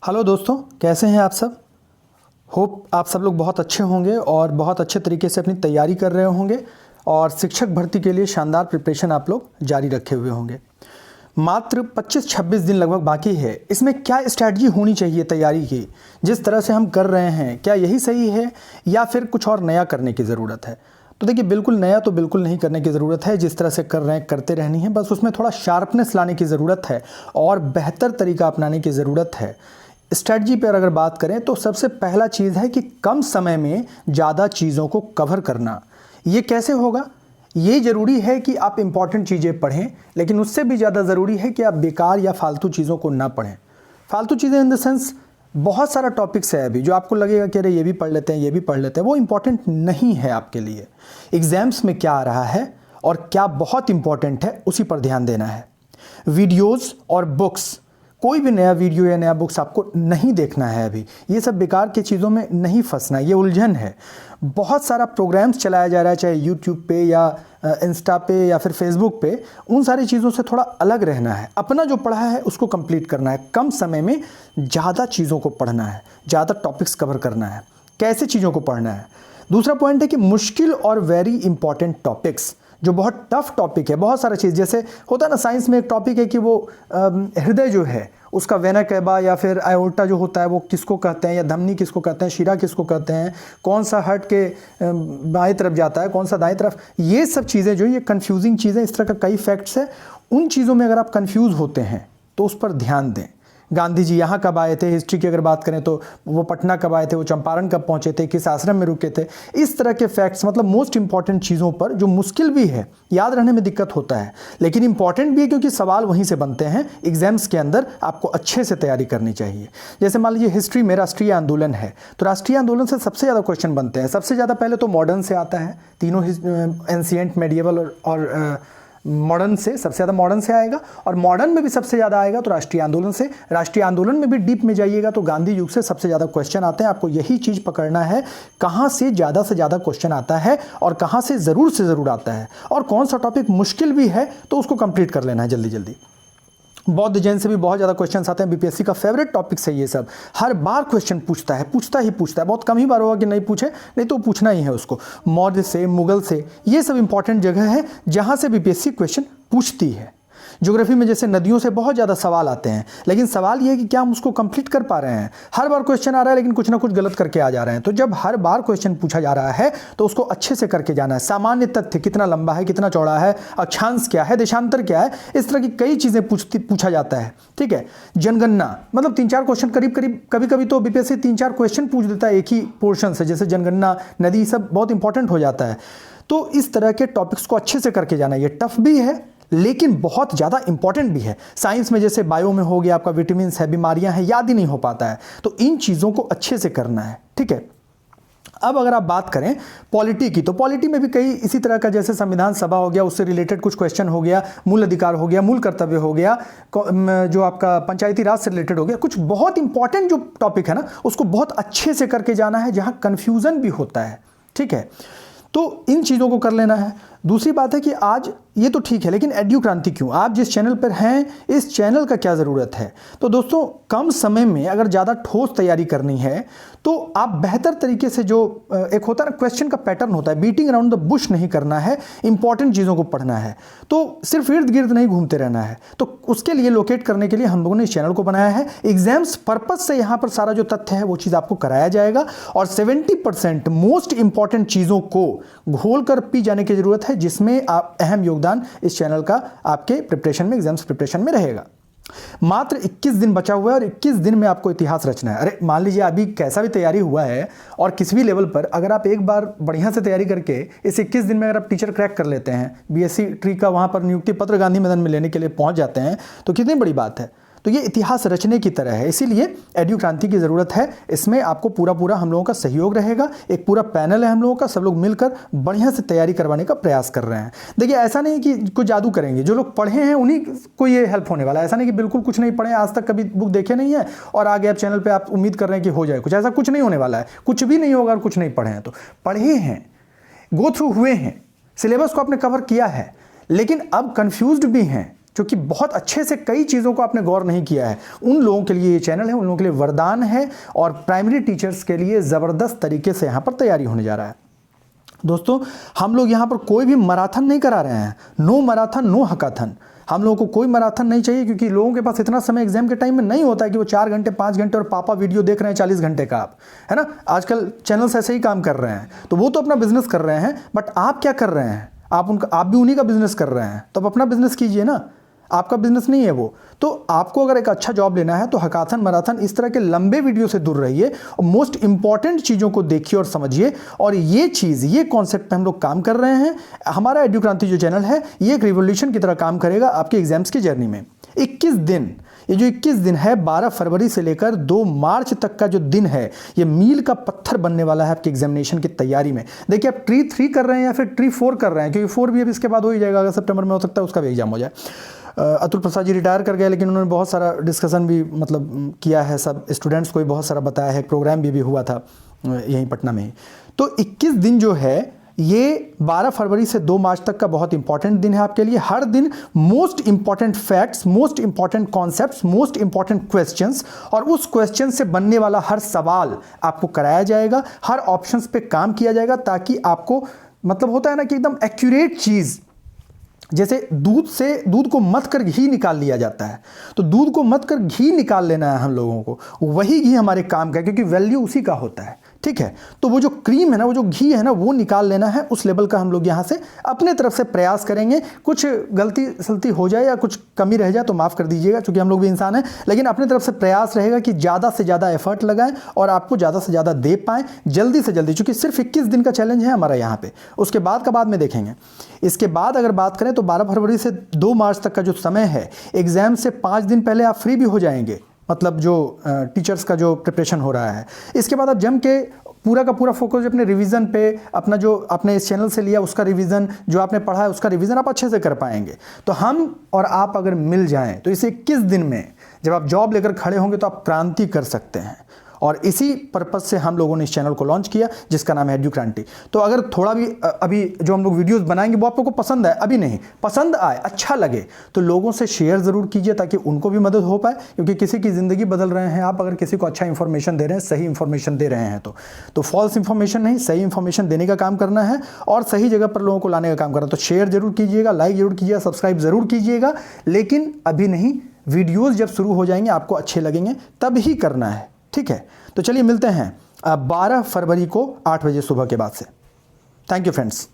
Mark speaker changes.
Speaker 1: Hello दोस्तों, कैसे हैं आप सब। होप आप सब लोग बहुत अच्छे होंगे और बहुत अच्छे तरीके से अपनी तैयारी कर रहे होंगे और शिक्षक भर्ती के लिए शानदार प्रिपरेशन आप लोग जारी रखे हुए होंगे। मात्र 25-26 दिन लगभग बाकी है। इसमें क्या स्ट्रैटेजी होनी चाहिए तैयारी की? जिस तरह से हम कर रहे हैं क्या यही सही है या फिर कुछ और नया करने की ज़रूरत है? तो देखिए, बिल्कुल नया तो बिल्कुल नहीं करने की ज़रूरत है। जिस तरह से कर रहे हैं करते रहनी है, बस उसमें थोड़ा शार्पनेस लाने की ज़रूरत है और बेहतर तरीका अपनाने की ज़रूरत है। स्ट्रैटेजी पर अगर बात करें तो सबसे पहला चीज़ है कि कम समय में ज़्यादा चीज़ों को कवर करना। ये कैसे होगा? ये ज़रूरी है कि आप इम्पॉर्टेंट चीज़ें पढ़ें, लेकिन उससे भी ज़्यादा ज़रूरी है कि आप बेकार या फालतू चीज़ों को ना पढ़ें। फालतू चीज़ें इन द सेंस, बहुत सारा टॉपिक्स है अभी जो आपको लगेगा कि अरे ये भी पढ़ लेते हैं, ये भी पढ़ लेते हैं, वो इम्पॉर्टेंट नहीं है आपके लिए। एग्ज़ाम्स में क्या आ रहा है और क्या बहुत इम्पॉर्टेंट है उसी पर ध्यान देना है। वीडियोज़ और बुक्स, कोई भी नया वीडियो या नया बुक्स आपको नहीं देखना है अभी। ये सब बेकार की चीज़ों में नहीं फंसना, ये उलझन है। बहुत सारा प्रोग्राम्स चलाया जा रहा है, चाहे यूट्यूब पे या इंस्टा पे या फिर फेसबुक पे। उन सारी चीज़ों से थोड़ा अलग रहना है। अपना जो पढ़ा है उसको कंप्लीट करना है। कम समय में ज़्यादा चीज़ों को पढ़ना है, ज़्यादा टॉपिक्स कवर करना है। कैसे चीज़ों को पढ़ना है? दूसरा पॉइंट है कि मुश्किल और वेरी इंपॉर्टेंट टॉपिक्स, जो बहुत टफ टॉपिक है, बहुत सारा चीज़ जैसे होता है ना, साइंस में एक टॉपिक है कि वो हृदय जो है उसका वेना कैबा या फिर आयोर्टा जो होता है वो किसको कहते हैं, या धमनी किसको कहते हैं, शिरा किसको कहते हैं, कौन सा हार्ट के बाएं तरफ जाता है, कौन सा दाएं तरफ। ये सब चीज़ें जो ये कंफ्यूजिंग चीज़ें, इस तरह का कई फैक्ट्स है। उन चीज़ों में अगर आप कंफ्यूज होते हैं तो उस पर ध्यान दें। गांधी जी यहाँ कब आए थे, हिस्ट्री की अगर बात करें तो वो पटना कब आए थे, वो चंपारण कब पहुँचे थे, किस आश्रम में रुके थे। इस तरह के फैक्ट्स, मतलब मोस्ट इंपॉर्टेंट चीज़ों पर, जो मुश्किल भी है, याद रहने में दिक्कत होता है, लेकिन इंपॉर्टेंट भी है क्योंकि सवाल वहीं से बनते हैं। एग्जाम्स के अंदर आपको अच्छे से तैयारी करनी चाहिए। जैसे मान लीजिए हिस्ट्री में राष्ट्रीय आंदोलन है, तो राष्ट्रीय आंदोलन से सबसे ज़्यादा क्वेश्चन बनते हैं। सबसे ज़्यादा पहले तो मॉडर्न से आता है, तीनों एंशिएंट, मेडिएवल और मॉडर्न से सबसे ज़्यादा मॉडर्न से आएगा, और मॉडर्न में भी सबसे ज़्यादा आएगा तो राष्ट्रीय आंदोलन से। राष्ट्रीय आंदोलन में भी डीप में जाइएगा तो गांधी युग से सबसे ज़्यादा क्वेश्चन आते हैं। आपको यही चीज़ पकड़ना है, कहाँ से ज़्यादा क्वेश्चन आता है और कहाँ से ज़रूर आता है, और कौन सा टॉपिक मुश्किल भी है तो उसको कंप्लीट कर लेना है जल्दी जल्दी। बौद्ध जैन से भी बहुत ज़्यादा क्वेश्चंस आते हैं। बीपीएससी का फेवरेट टॉपिक्स है ये सब। हर बार क्वेश्चन पूछता है। बहुत कम ही बार होगा कि नहीं पूछे, नहीं तो पूछना ही है उसको। मौर्य से, मुगल से, ये सब इंपॉर्टेंट जगह है जहाँ से बीपीएससी क्वेश्चन पूछती है। ज्योग्राफी में जैसे नदियों से बहुत ज़्यादा सवाल आते हैं, लेकिन सवाल ये है कि क्या हम उसको कंप्लीट कर पा रहे हैं। हर बार क्वेश्चन आ रहा है लेकिन कुछ ना कुछ गलत करके आ जा रहे हैं। तो जब हर बार क्वेश्चन पूछा जा रहा है तो उसको अच्छे से करके जाना है। सामान्य तथ्य, कितना लंबा है, कितना चौड़ा है, अक्षांश क्या है, देशांतर क्या है, इस तरह की कई चीज़ें पूछा जाता है। ठीक है। जनगणना, मतलब 3-4 क्वेश्चन करीब, कभी कभी तो बीपीएससी 3-4 क्वेश्चन पूछ देता है एक ही पोर्शन से, जैसे जनगणना, नदी, सब बहुत इंपॉर्टेंट हो जाता है। तो इस तरह के टॉपिक्स को अच्छे से करके जाना है। ये टफ भी है लेकिन बहुत ज़्यादा इंपॉर्टेंट भी है। साइंस में जैसे बायो में हो गया, आपका विटामिन है, बीमारियां हैं, याद ही नहीं हो पाता है, तो इन चीज़ों को अच्छे से करना है। ठीक है। अब अगर आप बात करें पॉलिटी की, तो पॉलिटी में भी कई इसी तरह का, जैसे संविधान सभा हो गया, उससे रिलेटेड कुछ क्वेश्चन हो गया, मूल अधिकार हो गया, मूल कर्तव्य हो गया, जो आपका पंचायती राज से रिलेटेड हो गया। कुछ बहुत इंपॉर्टेंट जो टॉपिक है ना, उसको बहुत अच्छे से करके जाना है, जहाँ कन्फ्यूज़न भी होता है। ठीक है। तो इन चीज़ों को कर लेना है। दूसरी बात है कि आज ये तो ठीक है, लेकिन एड्यू क्रांति क्यों? आप जिस चैनल पर हैं, इस चैनल का क्या ज़रूरत है? तो दोस्तों, कम समय में अगर ज़्यादा ठोस तैयारी करनी है तो आप बेहतर तरीके से, जो एक होता है ना क्वेश्चन का पैटर्न होता है, बीटिंग अराउंड द बुश नहीं करना है, इंपॉर्टेंट चीज़ों को पढ़ना है। तो सिर्फ इर्द गिर्द नहीं घूमते रहना है। तो उसके लिए लोकेट करने के लिए हम लोगों ने इस चैनल को बनाया है। एग्जाम्स पर्पज से यहाँ पर सारा जो तथ्य है वो चीज़ आपको कराया जाएगा, और 70% मोस्ट इंपॉर्टेंट चीज़ों को घोल कर पी जाने की ज़रूरत है, जिसमें आप अहम योगदान इस चैनल का आपके प्रिपरेशन में, एग्जाम्स प्रिपरेशन में रहेगा। मात्र 21 दिन बचा हुआ है और 21 दिन में आपको इतिहास रचना है। अरे मान लीजिए अभी कैसा भी तैयारी हुआ है और किसी भी लेवल पर, अगर आप एक बार बढ़िया से तैयारी करके इस 21 दिन में अगर आप टीचर क्रैक कर लेते हैं, बीएससी ट्री का वहाँ पर नियुक्ति पत्र गांधी मैदान में लेने के लिए पहुँच जाते हैं, तो कितनी बड़ी बात है। तो ये इतिहास रचने की तरह है। इसीलिए एड्यू क्रांति की ज़रूरत है। इसमें आपको पूरा हम लोगों का सहयोग रहेगा। एक पूरा पैनल है हम लोगों का, सब लोग मिलकर बढ़िया से तैयारी करवाने का प्रयास कर रहे हैं। देखिए, ऐसा नहीं कि कुछ जादू करेंगे। जो लोग पढ़े हैं उन्हीं को ये हेल्प होने वाला है। ऐसा नहीं कि बिल्कुल कुछ नहीं पढ़े, आज तक कभी बुक देखे नहीं है और आगे आप चैनल पर आप उम्मीद कर रहे हैं कि हो जाए कुछ। ऐसा कुछ नहीं होने वाला है। कुछ भी नहीं होगा और कुछ नहीं पढ़े हैं तो। पढ़े हैं, गो थ्रू हुए हैं, सिलेबस को आपने कवर किया है, लेकिन अब कन्फ्यूज्ड भी हैं, जो कि बहुत अच्छे से कई चीज़ों को आपने गौर नहीं किया है, उन लोगों के लिए ये चैनल है, उन लोगों के लिए वरदान है और प्राइमरी टीचर्स के लिए ज़बरदस्त तरीके से यहाँ पर तैयारी होने जा रहा है। दोस्तों, हम लोग यहाँ पर कोई भी मैराथन नहीं करा रहे हैं, नो मैराथन नो हकाथन। हम लोगों को कोई मैराथन नहीं चाहिए, क्योंकि लोगों के पास इतना समय एग्जाम के टाइम में नहीं होता है कि वो 4 घंटे 5 घंटे और पापा वीडियो देख रहे हैं 40 घंटे का, आप है ना। आजकल चैनल्स ऐसे ही काम कर रहे हैं, तो वो तो अपना बिजनेस कर रहे हैं, बट आप क्या कर रहे हैं? आप भी उन्हीं का बिजनेस कर रहे हैं, तो आप अपना बिजनेस कीजिए ना, आपका बिजनेस नहीं है वो। तो आपको अगर एक अच्छा जॉब लेना है तो हकाथन मैराथन इस तरह के लंबे वीडियो से दूर रहिए और मोस्ट इंपॉर्टेंट चीज़ों को देखिए और समझिए। और ये चीज़, ये कॉन्सेप्ट पे हम लोग काम कर रहे हैं। हमारा एडुक्रांति जो चैनल है ये एक रिवोल्यूशन की तरह काम करेगा आपके एग्जाम्स की जर्नी में। 21 दिन, ये जो 21 दिन है 12 फरवरी से लेकर 2 मार्च तक का जो दिन है, ये मील का पत्थर बनने वाला है आपके एग्जामिनेशन की तैयारी में। देखिए, आप ट्री 3 कर रहे हैं या फिर ट्री 4 कर रहे हैं, क्योंकि 4 भी अब इसके बाद हो ही जाएगा, अगर सितंबर में हो सकता है उसका भी एग्जाम हो जाए। अतुल प्रसाद जी रिटायर कर गए, लेकिन उन्होंने बहुत सारा डिस्कशन भी मतलब किया है, सब स्टूडेंट्स को भी बहुत सारा बताया है, प्रोग्राम भी हुआ था यहीं पटना में ही। तो 21 दिन जो है ये 12 फरवरी से 2 मार्च तक का बहुत इंपॉर्टेंट दिन है आपके लिए। हर दिन most important facts, most important concepts, most important questions और उस क्वेश्चन से बनने वाला हर सवाल आपको कराया जाएगा, हर ऑप्शंस पे काम किया जाएगा, ताकि आपको मतलब होता है ना कि एकदम एक्यूरेट चीज़, जैसे दूध को मथ कर घी निकाल लिया जाता है, तो दूध को मथ कर घी निकाल लेना है हम लोगों को, वही घी हमारे काम का है, क्योंकि वैल्यू उसी का होता है, ठीक है। तो वो जो क्रीम है ना, वो जो घी है ना, वो निकाल लेना है, उस लेवल का हम लोग यहाँ से अपने तरफ से प्रयास करेंगे। कुछ गलती सलती हो जाए या कुछ कमी रह जाए तो माफ़ कर दीजिएगा, क्योंकि हम लोग भी इंसान हैं, लेकिन अपने तरफ से प्रयास रहेगा कि ज़्यादा से ज़्यादा एफर्ट लगाएं और आपको ज़्यादा से ज़्यादा दे पाएँ जल्दी से जल्दी, क्योंकि सिर्फ 21 दिन का चैलेंज है हमारा यहाँ पे, उसके बाद का बाद में देखेंगे। इसके बाद अगर बात करें तो 12 फरवरी से 2 मार्च तक का जो समय है, एग्ज़ाम से 5 दिन पहले आप फ्री भी हो जाएंगे, मतलब जो टीचर्स का जो प्रिपरेशन हो रहा है। इसके बाद आप जम के पूरा का पूरा फोकस अपने रिवीजन पे, अपना जो आपने इस चैनल से लिया उसका रिवीजन, जो आपने पढ़ा है उसका रिवीजन आप अच्छे से कर पाएंगे। तो हम और आप अगर मिल जाएं तो इस 21 दिन में जब आप जॉब लेकर खड़े होंगे तो आप क्रांति कर सकते हैं। और इसी पर्पज़ से हम लोगों ने इस चैनल को लॉन्च किया, जिसका नाम है एडुक्रांति। तो अगर थोड़ा भी अभी जो हम लोग वीडियोस बनाएंगे वो आप लोगों को पसंद आए, अभी नहीं पसंद आए, अच्छा लगे, तो लोगों से शेयर ज़रूर कीजिए ताकि उनको भी मदद हो पाए, क्योंकि किसी की ज़िंदगी बदल रहे हैं आप अगर किसी को अच्छा इन्फॉर्मेशन दे रहे हैं, सही इन्फॉर्मेशन दे रहे हैं तो फॉल्स इन्फॉर्मेशन नहीं, सही इन्फॉर्मेशन देने का काम करना है और सही जगह पर लोगों को लाने का काम करना है। तो शेयर जरूर कीजिएगा, लाइक जरूर कीजिएगा, सब्सक्राइब ज़रूर कीजिएगा, लेकिन अभी नहीं, वीडियोज़ जब शुरू हो जाएंगे आपको अच्छे लगेंगे तब ही करना है, ठीक है। तो चलिए मिलते हैं 12 फरवरी को 8 बजे सुबह के बाद से। Thank you friends.